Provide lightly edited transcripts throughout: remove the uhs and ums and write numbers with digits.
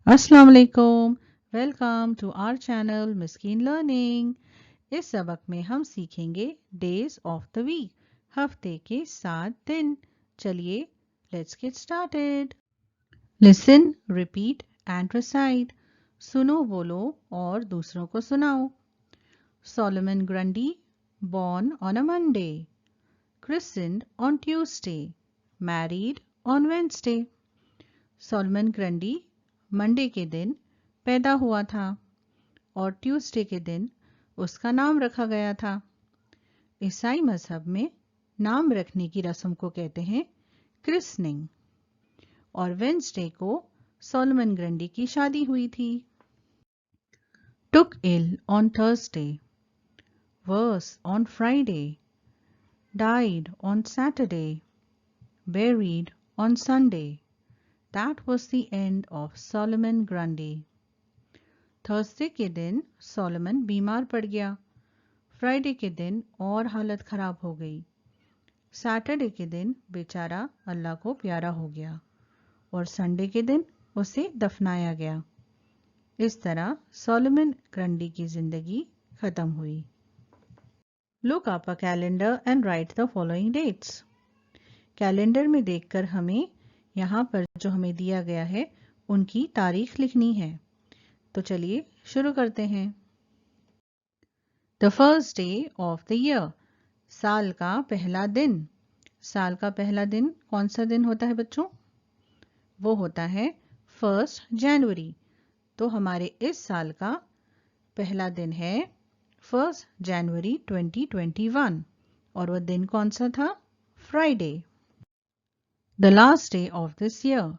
अस्सलाम वालेकुम, welcome to our channel Miskeen learning. इस सबक में हम सीखेंगे डेज ऑफ द वीक, हफ्ते के 7 दिन। चलिए let's get started. Listen, repeat and recite. सुनो, बोलो और दूसरों को सुनाओ। Solomon Grundy born on a Monday, christened on Tuesday, married on Wednesday। Solomon Grundy Monday के दिन पैदा हुआ था और ट्यूसडे के दिन उसका नाम रखा गया था। ईसाई मजहब में नाम रखने की रस्म को कहते हैं क्रिसनिंग। और वेंसडे को सोलोमन ग्रंडी की शादी हुई थी। Took ill on Thursday, worse on Friday, died on Saturday, buried on Sunday. That was the end of Solomon Grundy। Thursday के दिन सोलोमन बीमार पड़ गया, फ्राइडे के दिन और हालत खराब हो गई, सैटरडे के दिन बेचारा अल्लाह को प्यारा हो गया और संडे के दिन उसे दफनाया गया। इस तरह सोलोमन ग्रंडी की जिंदगी खत्म हुई। Look up a calendar and write the following dates. Calendar में देखकर हमें यहाँ पर जो हमें दिया गया है उनकी तारीख लिखनी है। तो चलिए शुरू करते हैं। The first day of the year, साल का पहला दिन। साल का पहला दिन कौन सा दिन होता है बच्चों? वो होता है 1 जनवरी। तो हमारे इस साल का पहला दिन है 1 जनवरी 2021 और वह दिन कौन सा था? Friday. The last day of this year,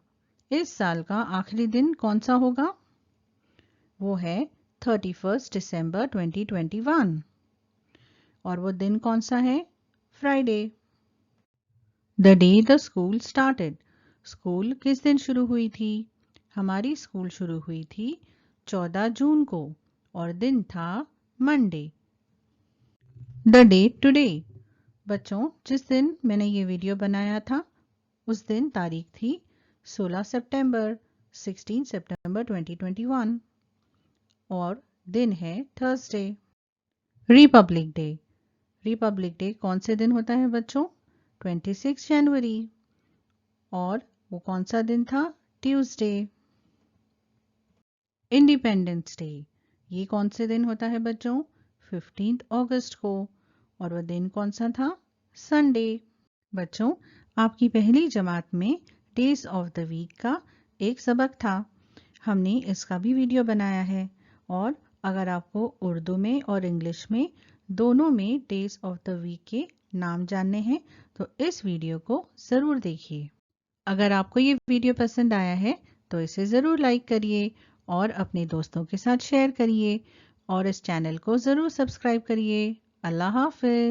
इस साल का आखिरी दिन कौन सा होगा? वो है 31 दिसंबर 2021 और वो दिन कौन सा है? Friday. The day the school started, school किस दिन शुरू हुई थी? हमारी स्कूल शुरू हुई थी 14 जून को और दिन था मंडे। द डेट टुडे, बच्चों जिस दिन मैंने ये वीडियो बनाया था उस दिन तारीख थी 16 सितंबर 2021 और दिन है Thursday. Republic day, Republic day कौन से दिन होता है बच्चों? 26 जनवरी और वो कौन सा दिन था? ट्यूसडे। इंडिपेंडेंस डे, ये कौन से दिन होता है बच्चों? 15 अगस्त को और वह दिन कौन सा था? संडे। बच्चों आपकी पहली जमात में डेज ऑफ द वीक का एक सबक था, हमने इसका भी वीडियो बनाया है। और अगर आपको उर्दू में और इंग्लिश में दोनों में डेज ऑफ द वीक के नाम जानने हैं तो इस वीडियो को ज़रूर देखिए। अगर आपको ये वीडियो पसंद आया है तो इसे ज़रूर लाइक करिए और अपने दोस्तों के साथ शेयर करिए और इस चैनल को ज़रूर सब्सक्राइब करिए। अल्लाह हाफ़िज़।